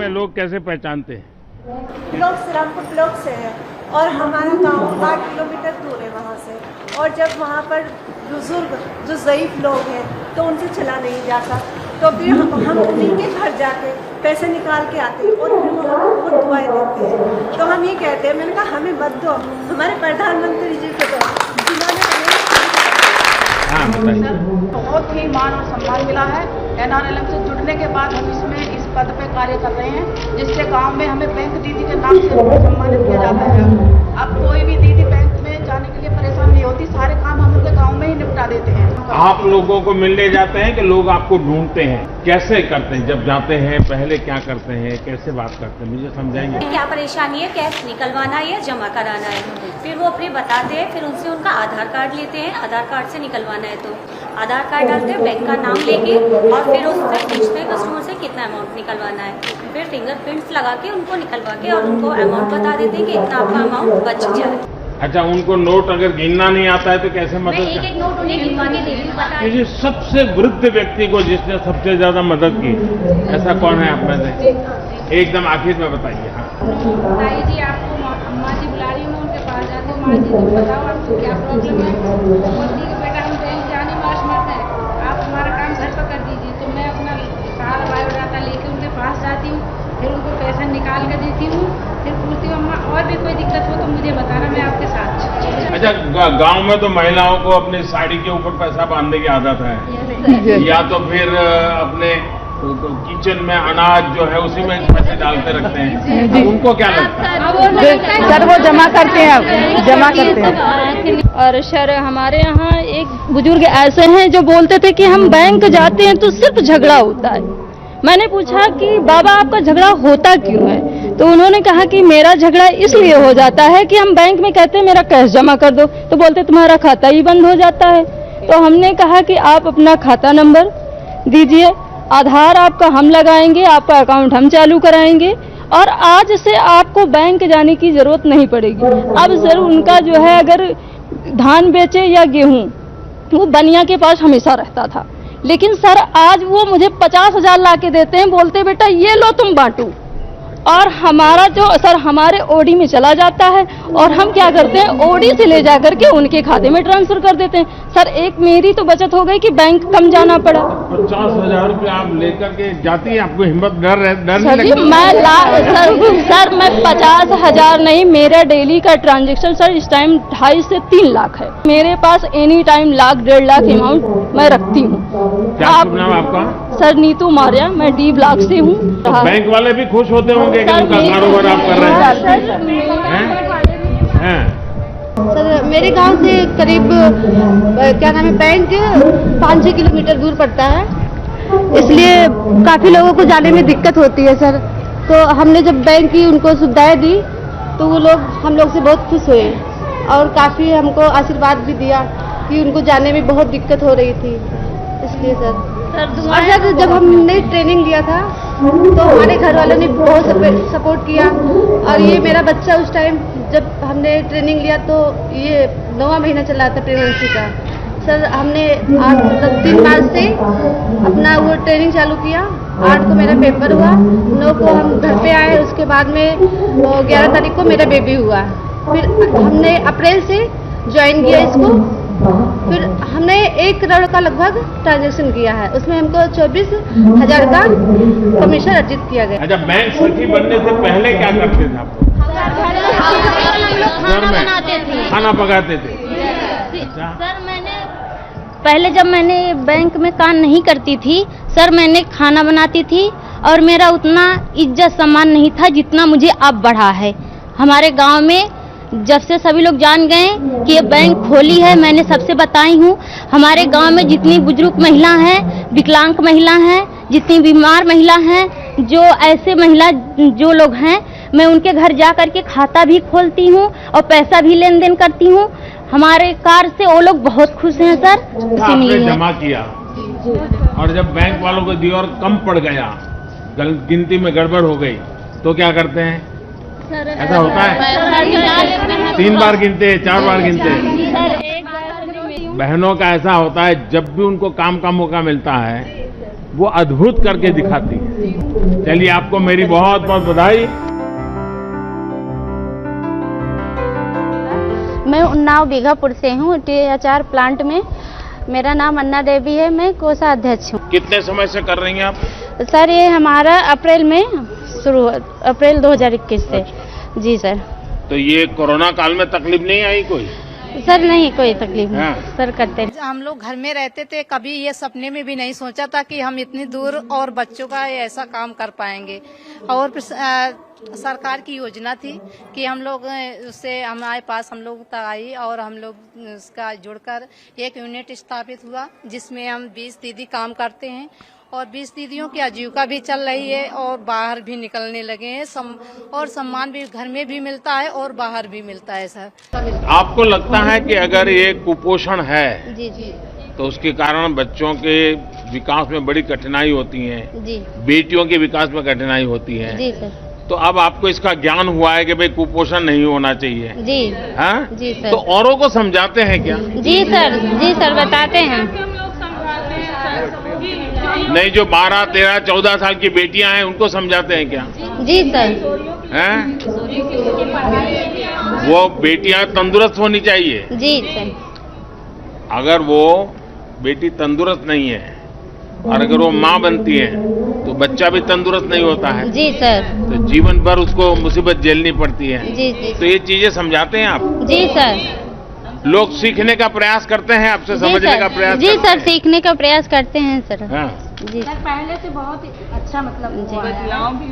में लोग कैसे पहचानते हैं? लोग श्रीरामपुर ब्लॉक से है और हमारा गांव 8 किलोमीटर दूर है वहाँ से। और जब वहाँ पर बुजुर्ग जो ज़ईफ़ लोग हैं तो उनसे चला नहीं जाता, तो फिर हम उनके घर जाके पैसे निकाल के आते हैं और फिर वो हमें खुद दुआएं देते हैं। तो हम ये कहते हैं, मैंने कहा हमें मत दो, हमारे प्रधानमंत्री जी को दो, जिन्होंने बहुत ही मान और सम्मान मिला है। NRLM से जुड़ने के बाद हम इसमें इस पद पे कार्य कर रहे हैं, जिससे गांव में हमें बैंक दीदी के नाम से सम्मानित किया जाता है। अब कोई भी दीदी बैंक में जाने के लिए परेशान नहीं होती, सारे काम हम उनके गांव में ही निपटा देते हैं। आप लोगों को मिलने जाते हैं कि लोग आपको ढूंढते हैं? कैसे करते हैं? जब जाते हैं पहले क्या करते हैं, कैसे बात करते हैं, मुझे समझाएंगे? क्या परेशानी है, कैश निकलवाना है या जमा कराना है, फिर वो अपने बताते हैं। फिर उनसे उनका आधार कार्ड लेते हैं, आधार कार्ड से निकलवाना है तो आधार कार्ड डालते हैं, बैंक का नाम लेके, और फिर उससे पूछते हैं कस्टमर से कितना अमाउंट निकलवाना है। फिर फिंगरप्रिंट्स लगा के उनको निकलवा के और उनको अमाउंट बता देते हैं कि इतना आपका अमाउंट बच जाए। अच्छा, उनको नोट अगर गिनना नहीं आता है तो कैसे मदद एक एक नोट उन्हें गिनवा के देती मुझे सबसे वृद्ध व्यक्ति को जिसने सबसे ज्यादा मदद की, ऐसा कौन है आप में से? एकदम आखिर में बताइए। हाँ ताई जी, आपको अम्मा जी बुला रही हूँ, उनके पास जाते हो। माँ जी तुम बताओ आपको क्या प्रॉब्लम है? बोलती है बेटा हम बैंक जाने में असमर्थ है, आप हमारा काम घर पर कर दीजिए। तो मैं अपना सारा बायोडाटा लेके उनके पास जाती हूँ, फिर उनको पैसा निकाल कर देती हूँ, फिर पूछती हूँ अम्मा और भी कोई दिक्कत हो तो मुझे बताना, मैं आपके साथ। अच्छा, गांव में तो महिलाओं को अपनी साड़ी के ऊपर पैसा बांधने की आदत है, या तो फिर अपने किचन में अनाज जो है उसी में पैसे डालते रखते हैं। उनको क्या लगता है? सर वो जमा करते हैं, जमा करते हैं। और सर हमारे यहाँ एक बुजुर्ग ऐसे हैं जो बोलते थे कि हम बैंक जाते हैं तो सिर्फ झगड़ा होता है। मैंने पूछा कि बाबा आपका झगड़ा होता क्यों है? तो उन्होंने कहा कि मेरा झगड़ा इसलिए हो जाता है कि हम बैंक में कहते हैं मेरा कैश जमा कर दो, तो बोलते तुम्हारा खाता ही बंद हो जाता है। तो हमने कहा कि आप अपना खाता नंबर दीजिए, आधार आपका हम लगाएंगे, आपका अकाउंट हम चालू कराएंगे, और आज से आपको बैंक जाने की जरूरत नहीं पड़ेगी। अब सर उनका जो है अगर धान बेचे या गेहूं, वो बनिया के पास हमेशा रहता था, लेकिन सर आज वो मुझे 50,000 ला के देते हैं, बोलते बेटा ये लो तुम बांटो, और हमारा जो सर हमारे ओडी में चला जाता है और हम क्या करते हैं ओडी से ले जा करके उनके खाते में ट्रांसफर कर देते हैं। सर एक मेरी तो बचत हो गई कि बैंक कम जाना पड़ा। 50,000 रुपये आप लेकर के जाती हैं, आपको हिम्मत डर नहीं सर जी सर मैं 50,000 नहीं, मेरा डेली का ट्रांजेक्शन सर इस टाइम 2.5 से 3 लाख है। मेरे पास any time 1 lakh 1.5 lakh amount मैं रखती हूँ। क्या नाम आपका? सर नीतू मौर्य, मैं D ब्लॉक से हूँ। तो बैंक वाले भी खुश होते होंगे कि उनका कारोबार आप कर रहे हैं? सर मेरे गांव से करीब क्या नाम है, बैंक 5-6 किलोमीटर दूर पड़ता है, इसलिए काफ़ी लोगों को जाने में दिक्कत होती है सर। तो हमने जब बैंक की उनको सुविधाएं दी तो वो लोग हम लोग से बहुत खुश हुए और काफ़ी हमको आशीर्वाद भी दिया कि उनको जाने में बहुत दिक्कत हो रही थी, इसलिए सर। और सर जब हमने ट्रेनिंग लिया था तो हमारे घर वालों ने बहुत सपोर्ट किया, और ये मेरा बच्चा उस टाइम जब हमने ट्रेनिंग लिया तो ये 9वां महीना चला था प्रेगनेंसी का। सर हमने 3 मार्च से अपना वो ट्रेनिंग चालू किया, 8 को मेरा पेपर हुआ, 9 को हम घर पे आए, उसके बाद में 11 तारीख को मेरा बेबी हुआ। फिर हमने अप्रैल से ज्वाइन किया इसको, फिर हमने 1 करोड़ का लगभग ट्रांजेक्शन किया है, उसमें हमको 24,000 का कमीशन अर्जित किया गया। अच्छा, बैंक सखी बनने से पहले क्या करते थे आप? खाना पकाते थे। सर मैंने पहले जब मैंने बैंक में काम नहीं करती थी सर, मैंने खाना बनाती थी और मेरा उतना इज्जत सम्मान नहीं था जितना मुझे अब बढ़ा है। हमारे गांव में जब से सभी लोग जान गए कि ये बैंक खोली है, मैंने सबसे बताई हूँ। हमारे गांव में जितनी बुजुर्ग महिला हैं, विकलांग महिला हैं, जितनी बीमार महिला हैं, जो ऐसे महिला जो लोग हैं, मैं उनके घर जा करके खाता भी खोलती हूँ और पैसा भी लेन देन करती हूँ। हमारे कार्य से वो लोग बहुत खुश हैं सर। आपने जमा किया और जब बैंक वालों को दी और कम पड़ गया, गिनती में गड़बड़ हो गई, तो क्या करते हैं? ऐसा होता है 3 बार गिनते, 4 बार गिनते। बहनों का ऐसा होता है, जब भी उनको काम का मौका मिलता है वो अद्भुत करके दिखाती है। चलिए, आपको मेरी बहुत बहुत बधाई। मैं उन्नाव बीघापुर से हूँ, THR प्लांट में। मेरा नाम अन्ना देवी है, मैं कोषाध्यक्ष हूँ। कितने समय से कर रही हैं आप? सर ये हमारा अप्रैल में शुरू, अप्रैल 2021 से। जी सर। तो ये कोरोना काल में तकलीफ नहीं आई कोई? सर नहीं, कोई तकलीफ नहीं। हाँ। सर करते हैं। हम लोग घर में रहते थे, कभी ये सपने में भी नहीं सोचा था कि हम इतनी दूर और बच्चों का ऐसा काम कर पाएंगे। और सरकार की योजना थी कि हम लोग उससे हमारे पास हम लोग तक आई और हम लोग उसका जुड़कर एक यूनिट स्थापित हुआ, जिसमें हम 20 दीदी काम करते हैं और 20 दीदियों की आजीविका भी चल रही है और बाहर भी निकलने लगे हैं। और सम्मान भी घर में भी मिलता है और बाहर भी मिलता है। सर, आपको लगता है कि अगर ये कुपोषण है जी जी तो उसके कारण बच्चों के विकास में बड़ी कठिनाई होती है, जी बेटियों के विकास में कठिनाई होती है, जी सर। तो अब आपको इसका ज्ञान हुआ है कि भाई कुपोषण नहीं होना चाहिए? जी हाँ? जी सर। तो औरों को समझाते हैं क्या? जी सर बताते हैं। नहीं, जो 12, 13, 14 साल की बेटियां हैं उनको समझाते हैं क्या? जी सर। हैं? वो बेटियां तंदुरुस्त होनी चाहिए। जी सर। अगर वो बेटी तंदुरुस्त नहीं है और अगर वो माँ बनती है तो बच्चा भी तंदुरुस्त नहीं होता है। जी सर। तो जीवन भर उसको मुसीबत झेलनी पड़ती है। जी जी। तो ये चीजें समझाते हैं आप? जी सर। लोग सीखने का प्रयास करते हैं आपसे, समझने का प्रयास जी करते सर, हैं? सीखने का प्रयास करते हैं सर। हाँ। जी सर, पहले से बहुत अच्छा मतलब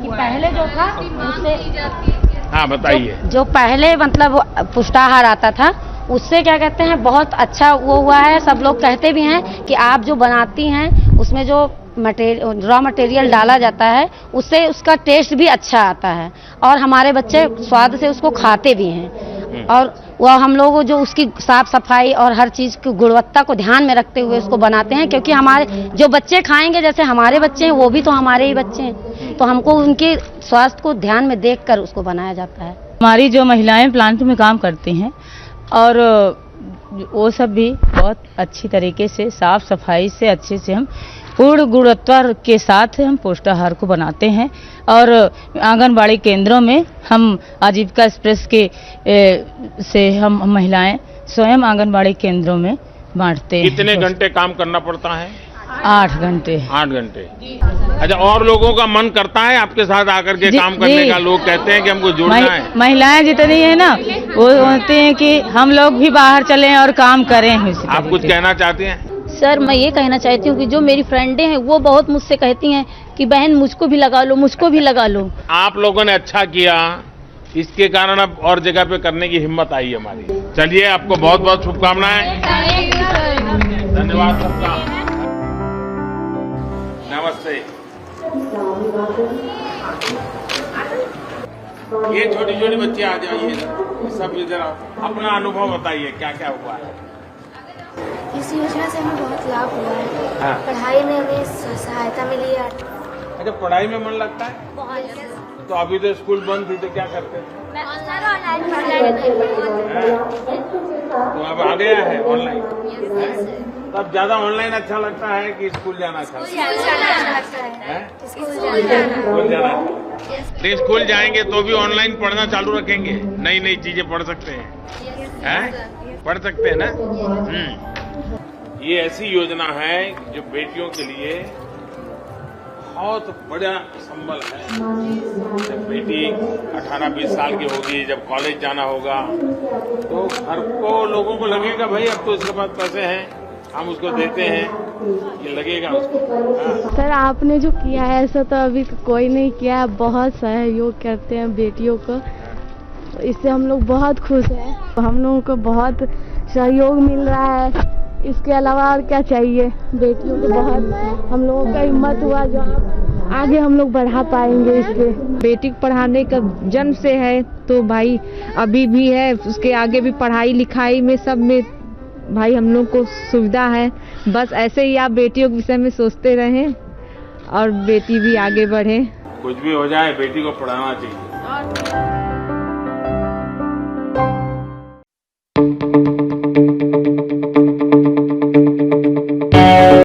कि पहले जो था उससे, हाँ बताइए। जो पहले मतलब पुष्टाहार आता था उससे क्या कहते हैं बहुत अच्छा वो हुआ है। सब लोग कहते भी हैं कि आप जो बनाती हैं उसमें जो रॉ मटेरियल डाला जाता है उससे उसका टेस्ट भी अच्छा आता है और हमारे बच्चे स्वाद से उसको खाते भी हैं। और वह हम लोग जो उसकी साफ सफाई और हर चीज़ की गुणवत्ता को ध्यान में रखते हुए उसको बनाते हैं, क्योंकि हमारे जो बच्चे खाएंगे, जैसे हमारे बच्चे हैं वो भी तो हमारे ही बच्चे हैं, तो हमको उनके स्वास्थ्य को ध्यान में देखकर उसको बनाया जाता है। हमारी जो महिलाएं प्लांट में काम करती हैं और वो सब भी बहुत अच्छी तरीके से साफ सफाई से अच्छे से हम पूर्ण गुणवत्ता के साथ हम पोषाहार को बनाते हैं। और आंगनबाड़ी केंद्रों में हम आजीविका एक्सप्रेस के से हम महिलाएं स्वयं आंगनबाड़ी केंद्रों में बांटते हैं। कितने घंटे काम करना पड़ता है? 8 घंटे। 8 घंटे। अच्छा, और लोगों का मन करता है आपके साथ आकर के काम करने का? लोग कहते हैं कि हमको जुड़ना है। महिलाएं जितनी है ना वो होती हैं कि हम लोग भी बाहर चलें और काम करें। आप कुछ कहना चाहते हैं? सर, मैं ये कहना चाहती हूँ कि जो मेरी फ्रेंडें हैं वो बहुत मुझसे कहती हैं कि बहन मुझको भी लगा लो, मुझको भी लगा लो। आप लोगों ने अच्छा किया, इसके कारण अब और जगह पे करने की हिम्मत आई हमारी। चलिए, आपको बहुत बहुत शुभकामनाएं। धन्यवाद सबका। नमस्ते। ये छोटी छोटी बच्ची आ जाइए, सब इधर आओ। अपना अनुभव बताइए, क्या क्या हुआ है? इस योजना से हमें बहुत लाभ हुआ है। हाँ। पढ़ाई में हमें सहायता मिली है। अच्छा, पढ़ाई में मन लगता है? तो अभी तो स्कूल बंद थी, तो क्या करते थे? तो अब आ गया है ऑनलाइन। तो अब ज्यादा ऑनलाइन अच्छा लगता है कि स्कूल जाना अच्छा लगता है? स्कूल जाना। नहीं, स्कूल जाएंगे तो भी ऑनलाइन पढ़ना चालू रखेंगे, नई नई चीजें पढ़ सकते हैं? पढ़ सकते हैं ना? ये ऐसी योजना है जो बेटियों के लिए बहुत बड़ा संबल है। जब बेटी 18-20 साल की होगी, जब कॉलेज जाना होगा, तो घर को लोगों को लगेगा भाई अब तो इसके पास पैसे हैं, हम उसको देते हैं, ये लगेगा उसको। सर, आपने जो किया है ऐसा तो अभी कोई नहीं किया है। बहुत सहयोग करते हैं बेटियों को, इससे हम लोग बहुत खुश हैं। हम लोगों को बहुत सहयोग मिल रहा है। इसके अलावा और क्या चाहिए? बेटियों को बहुत हम लोगों का हिम्मत हुआ जो आगे हम लोग बढ़ा पाएंगे। इससे बेटी को पढ़ाने का जन्म से है तो भाई अभी भी है, उसके आगे भी पढ़ाई लिखाई में सब में भाई हम लोग को सुविधा है। बस ऐसे ही आप बेटियों के विषय में सोचते रहें और बेटी भी आगे बढ़े। कुछ भी हो जाए, बेटी को पढ़ाना चाहिए।